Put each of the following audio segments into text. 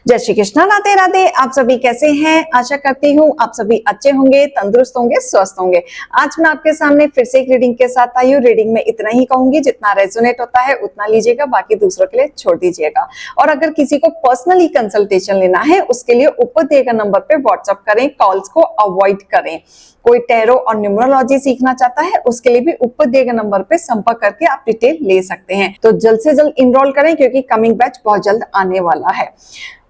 जय श्री कृष्णा, राधे राधे। आप सभी कैसे हैं? आशा करती हूँ आप सभी अच्छे होंगे, तंदुरुस्त होंगे, स्वस्थ होंगे। आज मैं आपके सामने फिर से एक रीडिंग के साथ आई हूँ। रीडिंग में इतना ही कहूंगी, जितना रेजोनेट होता है उतना लीजिएगा, बाकी दूसरों के लिए छोड़ दीजिएगा। और अगर किसी को पर्सनली कंसल्टेशन लेना है, उसके लिए ऊपर दिए गए नंबर पे व्हाट्सअप करें, कॉल्स को अवॉइड करें। कोई टैरो और न्यूमरोलॉजी सीखना चाहता है, उसके लिए भी ऊपर दिए गए नंबर पे संपर्क करके आप डिटेल ले सकते हैं। तो जल्द से जल्द इनरोल करें, क्योंकि कमिंग बैच बहुत जल्द आने वाला है।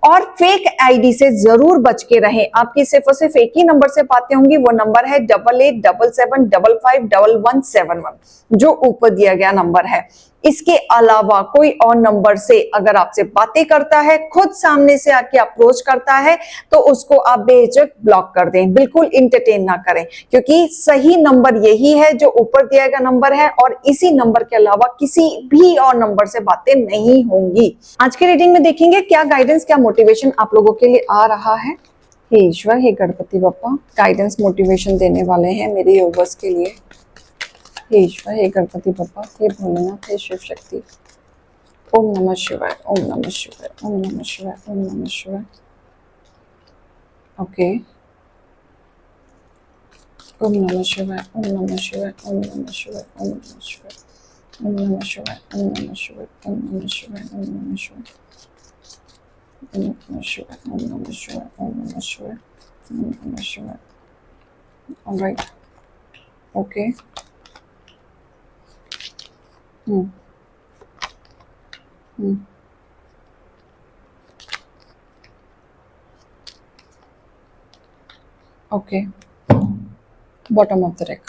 और फेक आईडी से जरूर बच के रहें। आपकी सिर्फ और सिर्फ एक ही नंबर से बातें होंगी, वो नंबर है 8877551171, जो ऊपर दिया गया नंबर है। इसके अलावा कोई और नंबर से अगर आपसे बातें करता है, खुद सामने से आके अप्रोच करता है, तो उसको आप बेझिझक ब्लॉक कर दें, बिल्कुल इंटरटेन ना करें, क्योंकि सही नंबर यही है जो ऊपर दिया गया नंबर है, और इसी नंबर के अलावा किसी भी और नंबर से बातें नहीं होंगी। आज की रीडिंग में देखेंगे क्या गाइडेंस, क्या मोटिवेशन आप लोगों के लिए आ रहा है। हे ईश्वर, हे गणपति बप्पा, गाइडेंस मोटिवेशन देने वाले हैं मेरे योगर्स के लिए। हे ईश्वर, हे गणपति बप्पा, हे भोलेनाथ, हे शिव शक्ति। ओम नमः शिवाय, ओम नमः शिवाय, ओम नमः शिवाय, ओम नमः शिवाय। ओके, ओम नमः शिवाय, ओम नमः शिवाय, ओम नमः शिवाय, ओम नमः शिवाय, ओम नमः शिवाय, ओम नमः शिवाय, ओम नमः शिवाय, ओम नमः शिवाय, ओम नमः शिवाय, ओम नमः शिवाय, ओम नमः शिवाय, ओम नमः शिवाय। Alright, okay. Okay, bottom of the deck.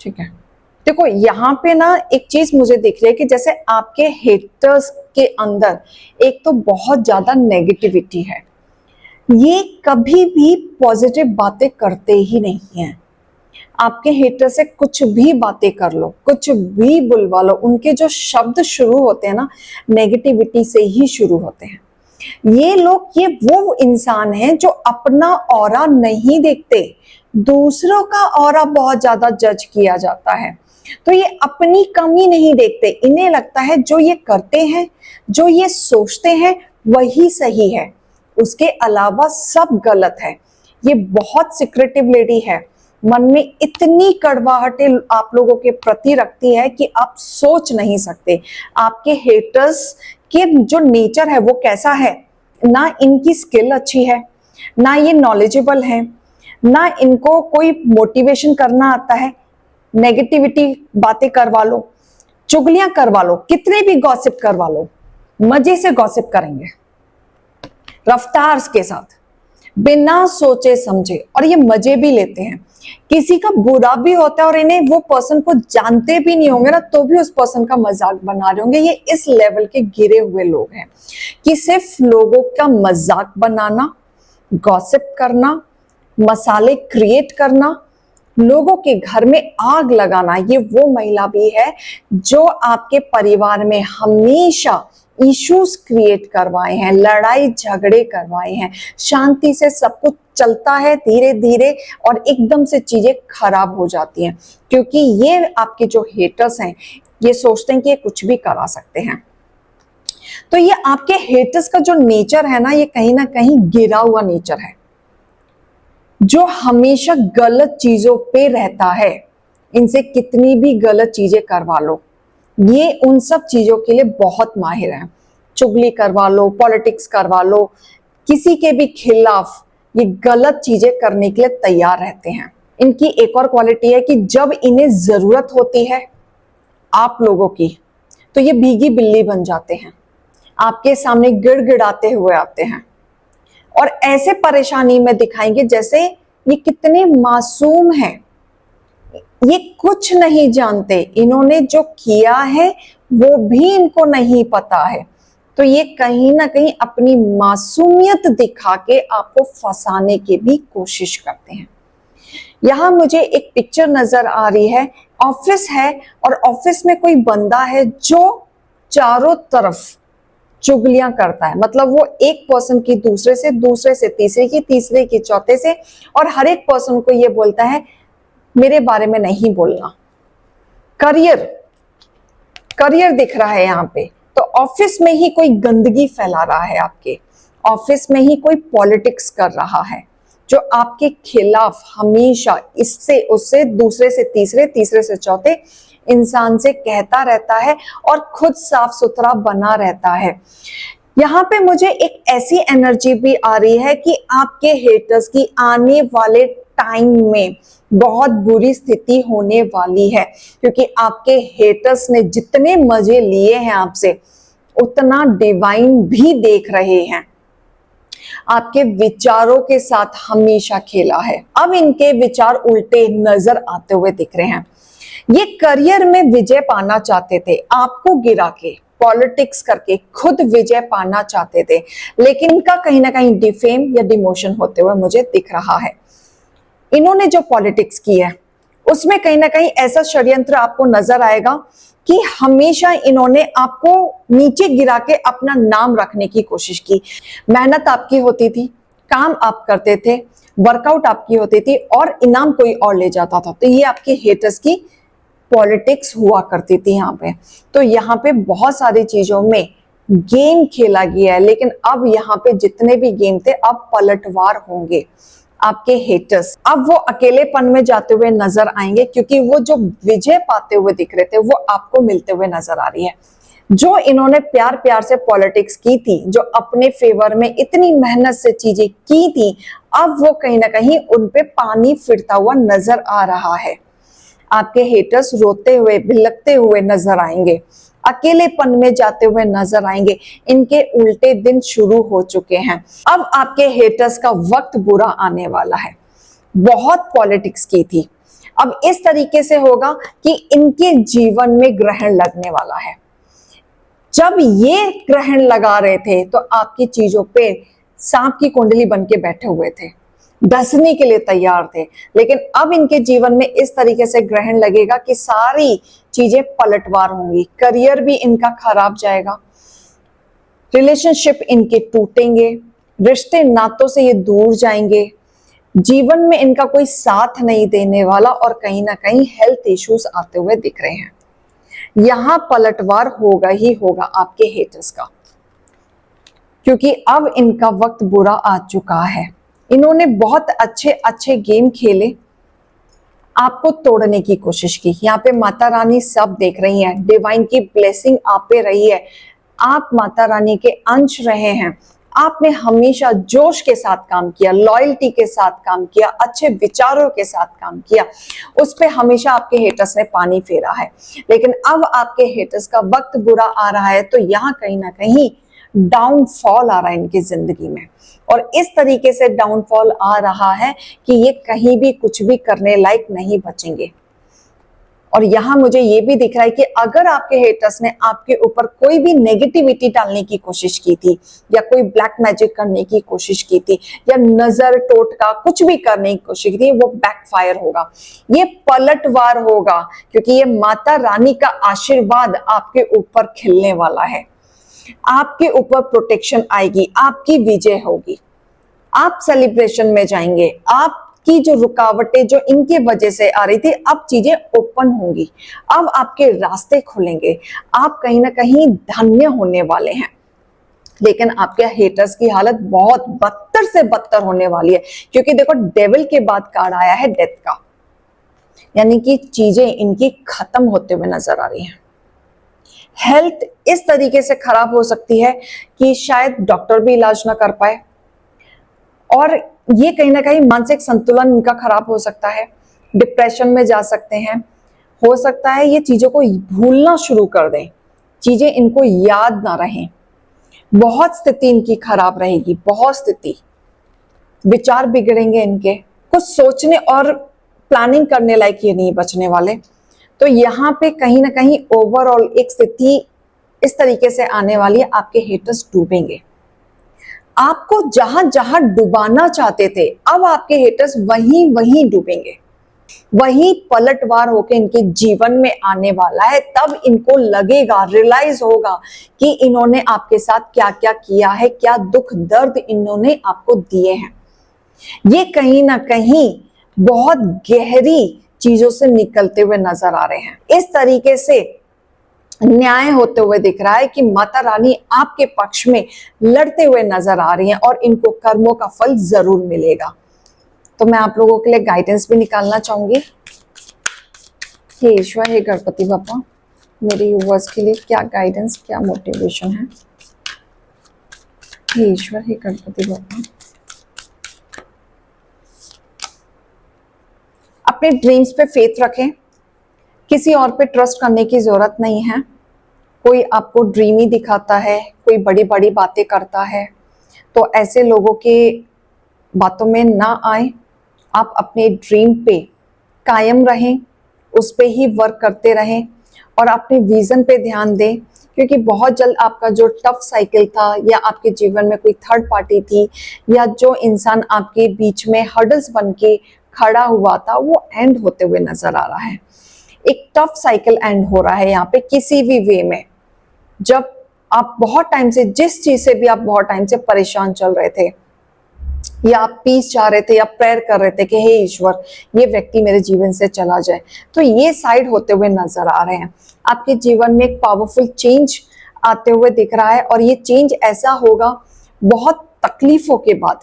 ठीक है, देखो यहाँ पे ना एक चीज मुझे दिख रही है कि जैसे आपके हेटर्स के अंदर एक तो बहुत ज्यादा नेगेटिविटी है। ये कभी भी पॉजिटिव बातें करते ही नहीं हैं। आपके हेटर से कुछ भी बातें कर लो, कुछ भी बुलवा लो, उनके जो शब्द शुरू होते हैं ना, नेगेटिविटी से ही शुरू होते हैं। ये लोग, ये वो इंसान हैं जो अपना ऑरा नहीं देखते, दूसरों का ऑरा बहुत ज्यादा जज किया जाता है। तो ये अपनी कमी नहीं देखते, इन्हें लगता है जो ये करते हैं, जो ये सोचते हैं, वही सही है, उसके अलावा सब गलत है। ये बहुत सिक्रेटिव लेडी है, मन में इतनी कड़वाहटें आप लोगों के प्रति रखती है कि आप सोच नहीं सकते। आपके हेटर्स के जो नेचर है वो कैसा है, ना इनकी स्किल अच्छी है, ना ये नॉलेजेबल है, ना इनको कोई मोटिवेशन करना आता है। नेगेटिविटी बातें करवा लो, चुगलियां करवा लो, कितने भी गॉसिप करवा लो, मजे से गॉसिप करेंगे, रफ्तार के साथ, बिना सोचे समझे, और ये मजे भी लेते हैं। किसी का बुरा भी होता है और इन्हें वो पर्सन को जानते भी नहीं होंगे ना, तो भी उस पर्सन का मजाक बना रहे होंगे। ये इस लेवल के गिरे हुए लोग हैं कि सिर्फ लोगों का मजाक बनाना, गॉसिप करना, मसाले क्रिएट करना, लोगों के घर में आग लगाना। ये वो महिला भी है जो आपके परिवार में हमेशा इश्यूज क्रिएट करवाए हैं, लड़ाई झगड़े करवाए हैं। शांति से सब कुछ चलता है धीरे धीरे, और एकदम से चीजें खराब हो जाती हैं, क्योंकि ये आपके जो हेटर्स हैं ये सोचते हैं कि ये कुछ भी करा सकते हैं। तो ये आपके हेटर्स का जो नेचर है ना, ये कहीं ना कहीं गिरा हुआ नेचर है, जो हमेशा गलत चीजों पे रहता है। इनसे कितनी भी गलत चीजें करवा लो, ये उन सब चीजों के लिए बहुत माहिर है। चुगली करवा लो, पॉलिटिक्स करवा लो, किसी के भी खिलाफ ये गलत चीजें करने के लिए तैयार रहते हैं। इनकी एक और क्वालिटी है कि जब इन्हें जरूरत होती है आप लोगों की, तो ये भीगी बिल्ली बन जाते हैं, आपके सामने गिड़गिड़ाते हुए आते हैं, और ऐसे परेशानी में दिखाएंगे जैसे ये कितने मासूम हैं, ये कुछ नहीं जानते, इन्होंने जो किया है वो भी इनको नहीं पता है। तो ये कहीं ना कहीं अपनी मासूमियत दिखा के आपको फंसाने की भी कोशिश करते हैं। यहां मुझे एक पिक्चर नजर आ रही है, ऑफिस है, और ऑफिस में कोई बंदा है जो चारों तरफ चुगलियां करता है। मतलब वो एक पर्सन की दूसरे से, दूसरे से तीसरे की, तीसरे की चौथे से, और हर एक पर्सन को ये बोलता है मेरे बारे में नहीं बोलना। करियर दिख रहा है यहाँ पे, तो ऑफिस में ही कोई गंदगी फैला रहा है, आपके ऑफिस में ही कोई पॉलिटिक्स कर रहा है जो आपके खिलाफ हमेशा इससे उससे दूसरे से तीसरे, तीसरे से चौथे इंसान से कहता रहता है और खुद साफ सुथरा बना रहता है। यहाँ पे मुझे एक ऐसी एनर्जी भी आ रही है कि आपके हेटर्स की आने वाले टाइम में बहुत बुरी स्थिति होने वाली है, क्योंकि आपके हेटर्स ने जितने मजे लिए हैं आपसे उतना डिवाइन भी देख रहे हैं। आपके विचारों के साथ हमेशा खेला है, अब इनके विचार उल्टे नजर आते हुए दिख रहे हैं। ये करियर में विजय पाना चाहते थे, आपको गिरा के पॉलिटिक्स करके खुद विजय पाना चाहते थे, लेकिन इनका कहीं ना कहीं डिफेम या डिमोशन होते हुए मुझे दिख रहा है। इन्होंने जो पॉलिटिक्स की है उसमें कहीं ना कहीं ऐसा षड्यंत्र आपको नजर आएगा कि हमेशा इन्होंने आपको नीचे गिरा के अपना नाम रखने की कोशिश की। मेहनत आपकी होती थी, काम आप करते थे, वर्कआउट आपकी होती थी और इनाम कोई और ले जाता था। तो ये आपके हेटर्स की पॉलिटिक्स हुआ करती थी यहाँ पे। तो यहाँ पे बहुत सारी चीजों में गेम खेला गया है, लेकिन अब यहाँ पे जितने भी गेम थे अब पलटवार होंगे। आपके हेटर्स अब वो अकेलेपन में जाते हुए नजर आएंगे, क्योंकि वो जो विजय पाते हुए दिख रहे थे वो आपको मिलते हुए नजर आ रही है। जो इन्होंने प्यार प्यार से पॉलिटिक्स की थी, जो अपने फेवर में इतनी मेहनत से चीजें की थी, अब वो कहीं ना कहीं उन पे पानी फिरता हुआ नजर आ रहा है। आपके हेटर्स रोते हुए बिलखते हुए नजर आएंगे, अकेलेपन में जाते हुए नजर आएंगे। इनके उल्टे दिन शुरू हो चुके हैं। अब आपके हेटर्स का वक्त बुरा आने वाला है। बहुत पॉलिटिक्स की थी, अब इस तरीके से होगा कि इनके जीवन में ग्रहण लगने वाला है। जब ये ग्रहण लगा रहे थे तो आपकी चीजों पे सांप की कुंडली बन के बैठे हुए थे, डसने के लिए तैयार थे, लेकिन अब इनके जीवन में इस तरीके से ग्रहण लगेगा कि सारी चीजें पलटवार होंगी। करियर भी इनका खराब जाएगा, रिलेशनशिप इनके टूटेंगे, रिश्ते नातों से ये दूर जाएंगे, जीवन में इनका कोई साथ नहीं देने वाला और कहीं ना कहीं हेल्थ इश्यूज आते हुए दिख रहे हैं। यहां पलटवार होगा ही होगा आपके हेटर्स का, क्योंकि अब इनका वक्त बुरा आ चुका है। इन्होंने बहुत अच्छे अच्छे गेम खेले, आपको तोड़ने की कोशिश की। यहाँ पे माता रानी सब देख रही हैं, डिवाइन की ब्लेसिंग आप पे रही है, आप माता रानी के अंश रहे हैं। आपने हमेशा जोश के साथ काम किया, लॉयल्टी के साथ काम किया, अच्छे विचारों के साथ काम किया, उस पे हमेशा आपके हेटर्स ने पानी फेरा है। लेकिन अब आपके हेटर्स का वक्त बुरा आ रहा है, तो यहाँ कहीं ना कहीं डाउनफॉल आ रहा है इनकी जिंदगी में, और इस तरीके से डाउनफॉल आ रहा है कि ये कहीं भी कुछ भी करने लायक नहीं बचेंगे। और यहां मुझे ये भी दिख रहा है कि अगर आपके हेटर्स ने आपके ऊपर कोई भी नेगेटिविटी डालने की कोशिश की थी, या कोई ब्लैक मैजिक करने की कोशिश की थी, या नजर टोटका कुछ भी करने की कोशिश की थी, वो बैकफायर होगा, ये पलटवार होगा, क्योंकि ये माता रानी का आशीर्वाद आपके ऊपर खिलने वाला है। आपके ऊपर प्रोटेक्शन आएगी, आपकी विजय होगी, आप सेलिब्रेशन में जाएंगे। आपकी जो रुकावटें जो इनके वजह से आ रही थी, अब चीजें ओपन होंगी, अब आपके रास्ते खुलेंगे, आप कहीं ना कहीं धन्य होने वाले हैं। लेकिन आपके हेटर्स की हालत बहुत बदतर से बदतर होने वाली है, क्योंकि देखो डेविल के बाद कार्ड आया है डेथ का, यानी कि चीजें इनकी खत्म होते हुए नजर आ रही हैं। हेल्थ इस तरीके से खराब हो सकती है कि शायद डॉक्टर भी इलाज ना कर पाए, और ये कहीं ना कहीं मानसिक संतुलन इनका खराब हो सकता है, डिप्रेशन में जा सकते हैं, हो सकता है ये चीजों को भूलना शुरू कर दें, चीजें इनको याद ना रहें, बहुत स्थिति इनकी खराब रहेगी, बहुत स्थिति, विचार बिगड़ेंगे इनके, कुछ सोचने और प्लानिंग करने लायक ये नहीं बचने वाले। तो यहाँ पे कहीं ना कहीं ओवरऑल एक स्थिति इस तरीके से आने वाली है, आपके हेटर्स डूबेंगे, आपको जहां जहां डुबाना चाहते थे अब आपके हेटर्स वहीं वहीं डूबेंगे, वही पलटवार होकर इनके जीवन में आने वाला है। तब इनको लगेगा, रियलाइज होगा कि इन्होंने आपके साथ क्या क्या किया है, क्या दुख दर्द इन्होंने आपको दिए हैं। ये कहीं ना कहीं बहुत गहरी चीजों से निकलते हुए नजर आ रहे हैं। इस तरीके से न्याय होते हुए दिख रहा है कि माता रानी आपके पक्ष में लड़ते हुए नजर आ रही हैं और इनको कर्मों का फल जरूर मिलेगा। तो मैं आप लोगों के लिए गाइडेंस भी निकालना चाहूंगी। हे ईश्वर, हे गणपति बापा, मेरे व्यूअर्स के लिए क्या गाइडेंस, क्या मोटिवेशन है। हे ईश्वर, हे गणपति बापा, अपने ड्रीम्स पे फेथ रखें, किसी और पे ट्रस्ट करने की जरूरत नहीं है। कोई आपको ड्रीम ही दिखाता है, कोई बड़ी बड़ी बातें करता है, तो ऐसे लोगों के बातों में ना आए। आप अपने ड्रीम पे कायम रहें, उस पे ही वर्क करते रहें और अपने विजन पे ध्यान दें, क्योंकि बहुत जल्द आपका जो टफ साइकिल था या आपके जीवन में कोई थर्ड पार्टी थी या जो इंसान आपके बीच में हर्डल्स बन के खड़ा हुआ था, वो एंड होते हुए नजर आ रहा है। एक टफ साइकिल एंड हो रहा है यहाँ पे किसी भी वे में। जब आप बहुत टाइम से, जिस चीज से भी आप बहुत टाइम से परेशान चल रहे थे या आप पीस चाह रहे थे या प्रेयर कर रहे थे कि हे ईश्वर, ये व्यक्ति मेरे जीवन से चला जाए, तो ये साइड होते हुए नजर आ रहे हैं। आपके जीवन में एक पावरफुल चेंज आते हुए दिख रहा है और ये चेंज ऐसा होगा, बहुत तकलीफों के बाद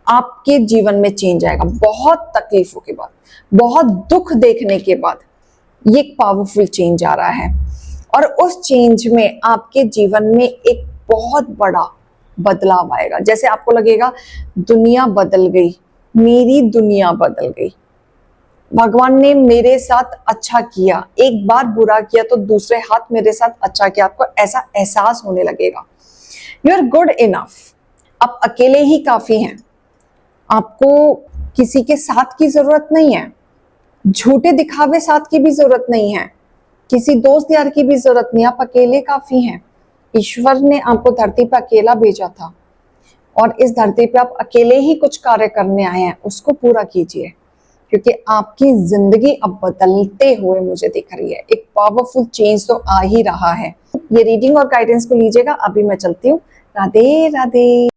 आपके जीवन में चेंज आएगा। बहुत तकलीफों के बाद, बहुत दुख देखने के बाद ये एक पावरफुल चेंज आ रहा है और उस चेंज में आपके जीवन में एक बहुत बड़ा बदलाव आएगा। जैसे आपको लगेगा दुनिया बदल गई, मेरी दुनिया बदल गई, भगवान ने मेरे साथ अच्छा किया, एक बार बुरा किया तो दूसरे हाथ मेरे साथ अच्छा किया। आपको ऐसा एहसास होने लगेगा। यू आर गुड इनफ, आप अकेले ही काफी हैं, आपको किसी के साथ की जरूरत नहीं है, झूठे दिखावे साथ की भी जरूरत नहीं है, किसी दोस्त यार की भी जरूरत नहीं, आप अकेले काफी हैं। ईश्वर ने आपको धरती पर अकेला भेजा था और इस धरती पे आप अकेले ही कुछ कार्य करने आए हैं, उसको पूरा कीजिए, क्योंकि आपकी जिंदगी अब बदलते हुए मुझे दिख रही है। एक पावरफुल चेंज तो आ ही रहा है। ये रीडिंग और गाइडेंस को लीजिएगा। अभी मैं चलती हूँ। राधे राधे।